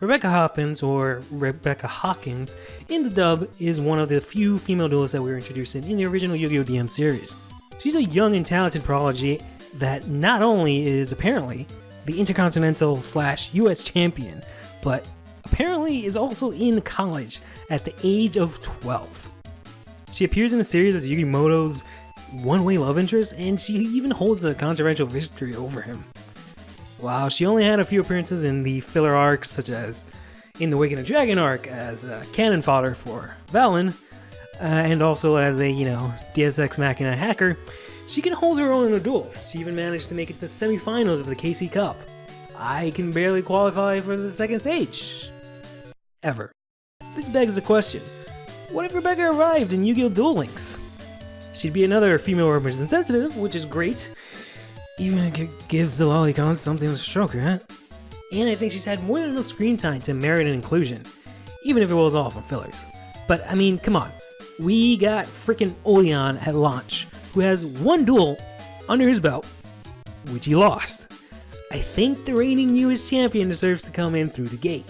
Rebecca Hawkins, or Rebecca Hawkins, in the dub, is one of the few female duelists that we were introduced in the original Yu-Gi-Oh! DM series. She's a young and talented prodigy that not only is apparently the Intercontinental / US champion, but apparently is also in college at the age of 12. She appears in the series as Yugimoto's one-way love interest, and she even holds a controversial victory over him. While she only had a few appearances in the filler arcs, such as in the Waking the Dragon arc as cannon fodder for Valen, and also as a, Deus Ex Machina hacker, she can hold her own in a duel. She even managed to make it to the semifinals of the KC Cup. I can barely qualify for the second stage. Ever. This begs the question, what if Rebecca arrived in Yu-Gi-Oh! Duel Links? She'd be another female representative, which is great. Even it gives the lolicons something to stroke, right? And I think she's had more than enough screen time to merit an inclusion, even if it was all from fillers. But I mean, come on. We got freaking Oleon at launch, who has one duel under his belt, which he lost. I think the reigning US champion deserves to come in through the gate.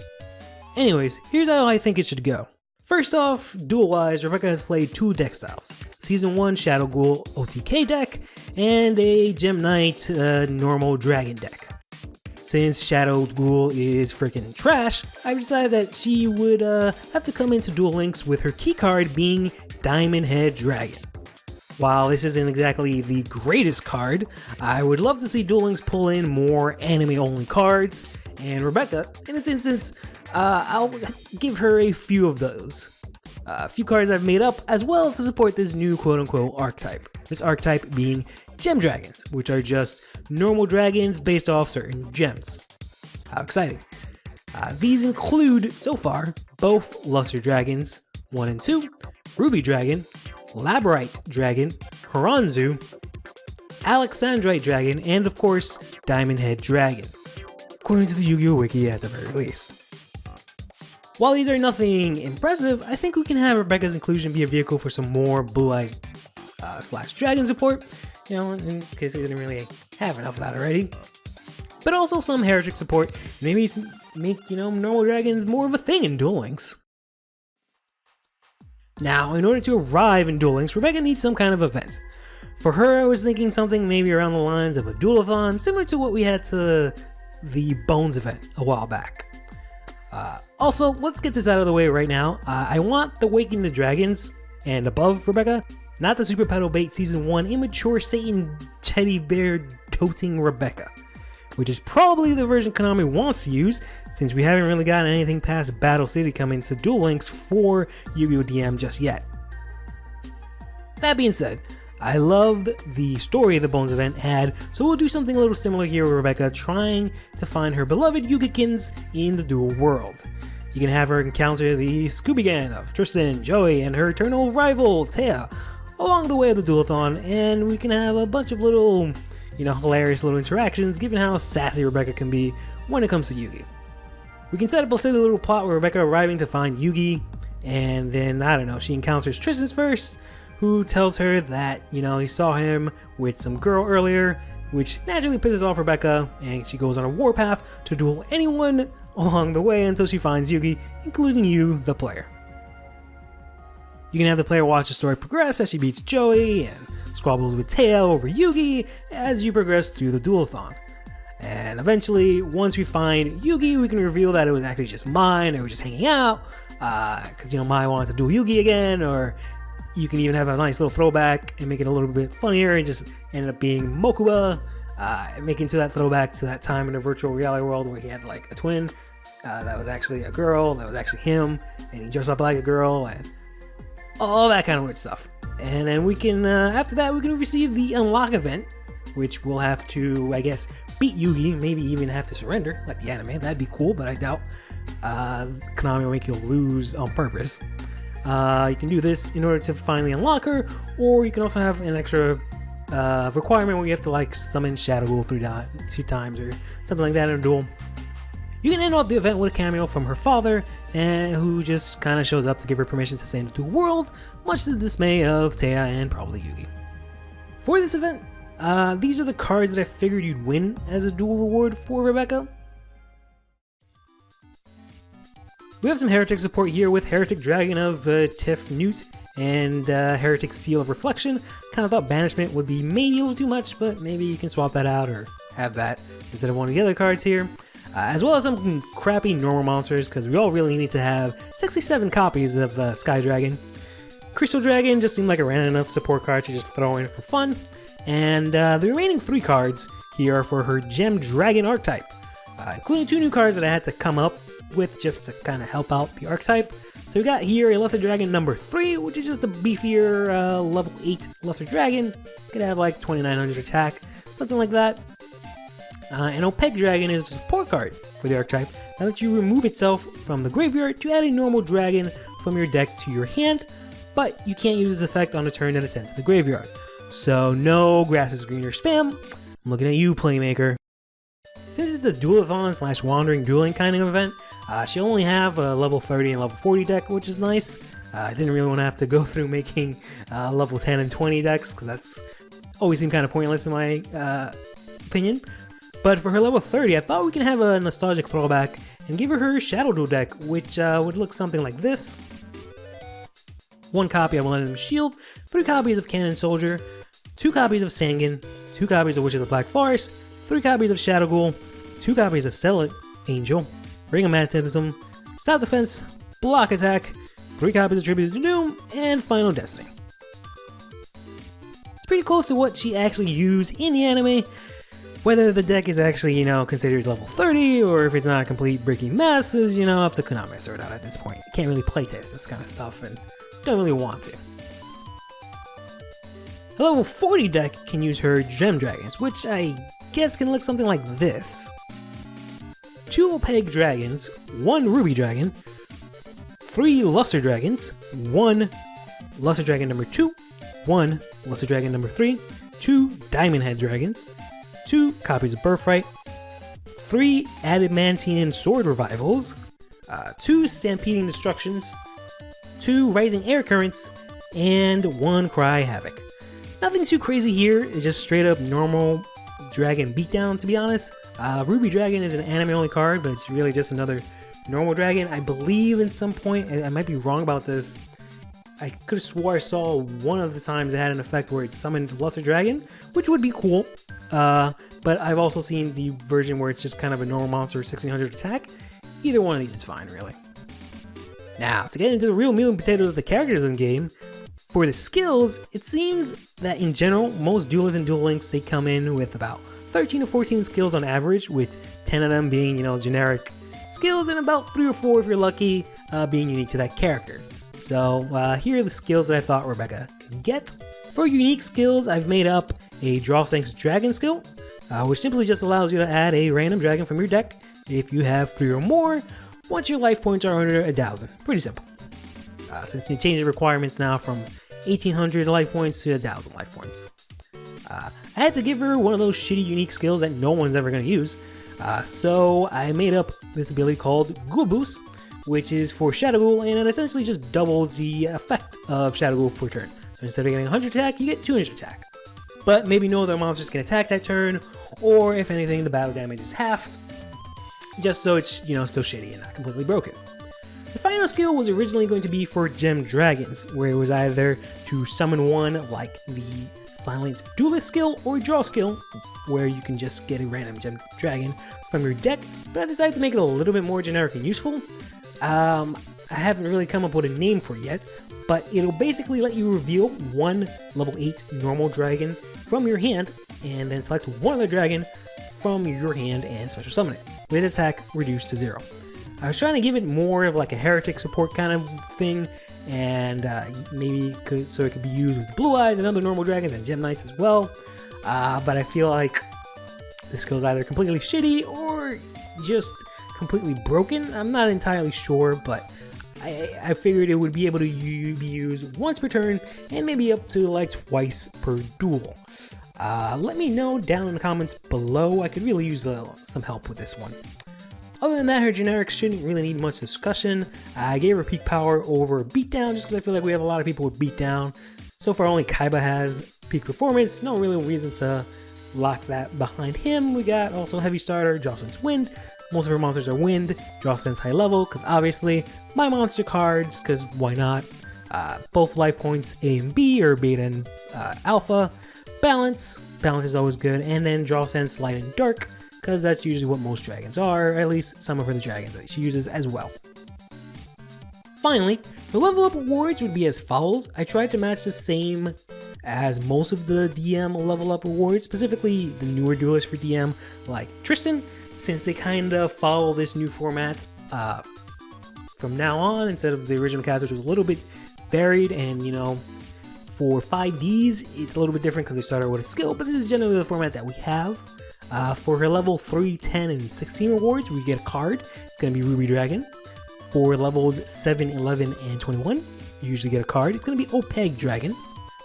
Anyways, here's how I think it should go. First off, duel-wise, Rebecca has played two deck styles. Season 1 Shadow Ghoul OTK deck, and a Gem Knight normal Dragon deck. Since Shadow Ghoul is freaking trash, I decided that she would have to come into Duel Links with her keycard being Diamond Head Dragon. While this isn't exactly the greatest card, I would love to see Duel Links pull in more anime-only cards, and Rebecca, in this instance, I'll give her a few of those. A few cards I've made up as well to support this new quote-unquote archetype. This archetype being Gem Dragons, which are just normal dragons based off certain gems. How exciting. These include, so far, both Luster Dragons 1 and 2, Ruby Dragon, Labyrinth Dragon, Horanzu, Alexandrite Dragon, and of course, Diamond Head Dragon, according to the Yu-Gi-Oh! Wiki at the very least. While these are nothing impressive, I think we can have Rebecca's inclusion be a vehicle for some more Blue-Eye / Dragon support, in case we didn't really have enough of that already. But also some Heretic support, and maybe make, normal dragons more of a thing in Duel Links. Now, in order to arrive in Duel Links, Rebecca needs some kind of event. For her, I was thinking something maybe around the lines of a duelathon, similar to what we had to the Bones event a while back. Also, let's get this out of the way right now. I want the Waking the Dragons and above Rebecca, not the Super Pedal Bait Season 1 immature Satan teddy bear toting Rebecca, which is probably the version Konami wants to use, since we haven't really gotten anything past Battle City coming to Duel Links for Yu-Gi-Oh! DM just yet. That being said, I loved the story the Bones event had, so we'll do something a little similar here with Rebecca trying to find her beloved Yugikins in the dual world. You can have her encounter the Scooby Gang of Tristan, Joey, and her eternal rival, Taya, along the way of the duelathon, and we can have a bunch of little, hilarious little interactions given how sassy Rebecca can be when it comes to Yugi. We can set up a silly little plot with Rebecca arriving to find Yugi, and then, she encounters Tristan first, who tells her that, he saw him with some girl earlier, which naturally pisses off Rebecca, and she goes on a warpath to duel anyone along the way until she finds Yugi, including you, the player. You can have the player watch the story progress as she beats Joey and squabbles with Taya over Yugi as you progress through the duelathon. And eventually, once we find Yugi, we can reveal that it was actually just Mai, and they were just hanging out, because, Mai wanted to duel Yugi again, or you can even have a nice little throwback and make it a little bit funnier and just end up being Mokuba, making to that throwback to that time in the virtual reality world where he had like a twin that was actually a girl, that was actually him, and he dressed up like a girl, and all that kind of weird stuff. And then we can, after that, we can receive the Unlock event, which we'll have to, I guess, beat Yugi, maybe even have to surrender, like the anime. That'd be cool, but I doubt Konami will make you lose on purpose. You can do this in order to finally unlock her, or you can also have an extra requirement where you have to summon Shadow Ghoul 2 times or something like that in a duel. You can end off the event with a cameo from her father, who just kind of shows up to give her permission to stay in the dual world, much to the dismay of Taya and probably Yugi. For this event, these are the cards that I figured you'd win as a dual reward for Rebecca. We have some Heretic support here with Heretic Dragon of Tiff Newt and Heretic Seal of Reflection. Kind of thought Banishment would be maybe a little too much, but maybe you can swap that out or have that instead of one of the other cards here. As well as some crappy normal monsters, because we all really need to have 67 copies of Sky Dragon. Crystal Dragon just seemed like a random enough support card to just throw in for fun. And the remaining 3 cards here are for her Gem Dragon archetype, including 2 new cards that I had to come up with just to kind of help out the archetype. So we got here a Lesser Dragon number 3, which is just a beefier level 8 Lesser Dragon. Could have like 2900 attack, something like that. An Opaque Dragon is a support card for the archetype that lets you remove itself from the graveyard to add a normal dragon from your deck to your hand, but you can't use this effect on the turn that it's sent to the graveyard. So no Grass is Greener spam. I'm looking at you, Playmaker. Since it's a duelathon / wandering dueling kind of event, she only have a level 30 and level 40 deck, which is nice. I didn't really want to have to go through making level 10 and 20 decks, because that's always seemed kind of pointless in my opinion. But for her level 30, I thought we can have a nostalgic throwback and give her Shadow Duel deck, which would look something like this. 1 copy of Millennium Shield, 3 copies of Cannon Soldier, 2 copies of Sangan, 2 copies of Witch of the Black Forest, 3 copies of Shadow Ghoul, 2 copies of Stellar Angel, Ring of Magnetism, Stop Defense, Block Attack, 3 copies of Tribute to Doom, and Final Destiny. It's pretty close to what she actually used in the anime. Whether the deck is actually, considered level 30, or if it's not a complete breaking mess is, up to Konami to sort out at this point. You can't really playtest this kind of stuff, and don't really want to. The level 40 deck can use her Gem Dragons, which I guess can look something like this. 2 Opaque Dragons, 1 Ruby Dragon, 3 Luster Dragons, 1 Luster Dragon number 2, 1 Luster Dragon number 3, 2 Diamond Head Dragons, 2 copies of Birthright, 3 Adamantian Sword Revivals, 2 Stampeding Destructions, 2 Rising Air Currents, and 1 Cry Havoc. Nothing too crazy here, it's just straight up normal dragon beatdown, to be honest. Ruby Dragon is an anime only card, but it's really just another normal dragon. I believe in some point, I might be wrong about this, I could have swore I saw one of the times it had an effect where it summoned Luster Dragon, which would be cool. But I've also seen the version where it's just kind of a normal monster with 1600 attack. Either one of these is fine, really. Now, to get into the real meat and potatoes of the characters in the game, for the skills, it seems that in general, most duelists and Duel Links, they come in with about 13 to 14 skills on average, with 10 of them being, generic skills, and about 3 or 4, if you're lucky, being unique to that character. So here are the skills that I thought Rebecca could get. For unique skills, I've made up a Drawshanks Dragon skill, which simply just allows you to add a random dragon from your deck if you have 3 or more, once your life points are under 1,000. Pretty simple. Since they changed the requirements now from 1,800 life points to 1,000 life points. I had to give her one of those shitty unique skills that no one's ever going to use, so I made up this ability called Ghoul Boost, which is for Shadow Ghoul, and it essentially just doubles the effect of Shadow Ghoul per turn. So instead of getting 100 attack, you get 200 attack. But maybe no other monsters can attack that turn, or if anything, the battle damage is halved, just so it's, still shitty and not completely broken. The final skill was originally going to be for Gem Dragons, where it was either to summon one like the Silent Duelist skill, or Draw skill, where you can just get a random Gem Dragon from your deck, but I decided to make it a little bit more generic and useful. I haven't really come up with a name for it yet, but it'll basically let you reveal one level 8 normal dragon from your hand, and then select one other dragon from your hand and special summon it, with attack reduced to 0. I was trying to give it more of like a heretic support kind of thing, and so it could be used with Blue Eyes and other normal dragons and Gem Knights as well, but I feel like this skill is either completely shitty or just completely broken. I'm not entirely sure, but I figured it would be able to be used once per turn and maybe up to like twice per duel. Let me know down in the comments below. I could really use some help with this one. Other than that, her generics shouldn't really need much discussion. I gave her peak power over beatdown just because I feel like we have a lot of people with beatdown. So far only Kaiba has peak performance, no real reason to lock that behind him. We got also Heavy Starter, Jocelyn's Wind, Most of her monsters are wind, draw sense high level, because obviously, my monster cards, because why not? Both life points A and B, or beta and alpha. Balance is always good, and then draw sense light and dark, because that's usually what most dragons are, or at least some of her dragons that she uses as well. Finally, the level up rewards would be as follows. I tried to match the same as most of the DM level up rewards, specifically the newer duelists for DM like Tristan, since they kind of follow this new format from now on instead of the original cast, which was a little bit varied. And you know, for 5Ds it's a little bit different because they started with a skill, but this is generally the format that we have. For her level 3, 10, and 16 rewards, we get a card. It's going to be Ruby Dragon. For levels 7, 11, and 21, you usually get a card. It's going to be Opeg Dragon.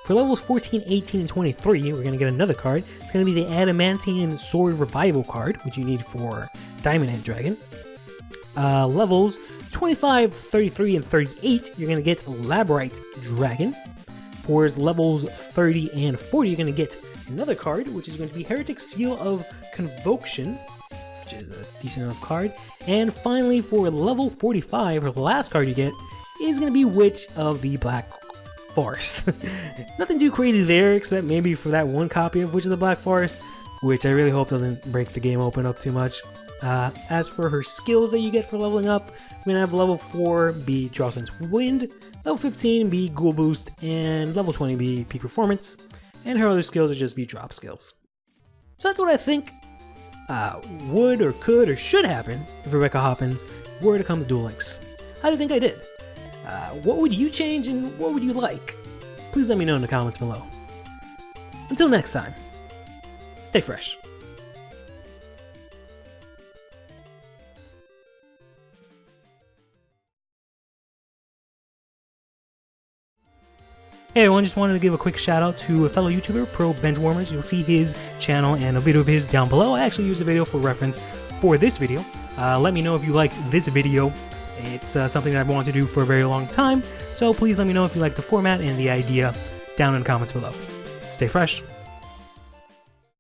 For levels 14, 18, and 23, we're going to get another card. It's going to be the Adamantian Sword Revival card, which you need for Diamond Head Dragon. Levels 25, 33, and 38, you're going to get Labrite Dragon. For levels 30 and 40, you're going to get another card, which is going to be Heretic Seal of Convocation, which is a decent enough card. And finally, for level 45, or the last card you get, is going to be Witch of the Black Forest. Nothing too crazy there, except maybe for that one copy of Witch of the Black Forest, which I really hope doesn't break the game open up too much. As for her skills that you get for leveling up, we're going to have level 4 be Draw Sense Wind, level 15 be Ghoul Boost, and level 20 be Peak Performance. And her other skills are just be drop skills. So that's what I think would or could or should happen if Rebecca Hawkins were to come to Duel Links. How do you think I did? What would you change and what would you like? Please let me know in the comments below. Until next time, stay fresh. Hey everyone, just wanted to give a quick shout out to a fellow YouTuber, Pro Benchwarmers. You'll see his channel and a video of his down below. I actually used a video for reference for this video. Let me know if you liked this video. It's something that I've wanted to do for a very long time, so please let me know if you like the format and the idea down in the comments below. Stay fresh.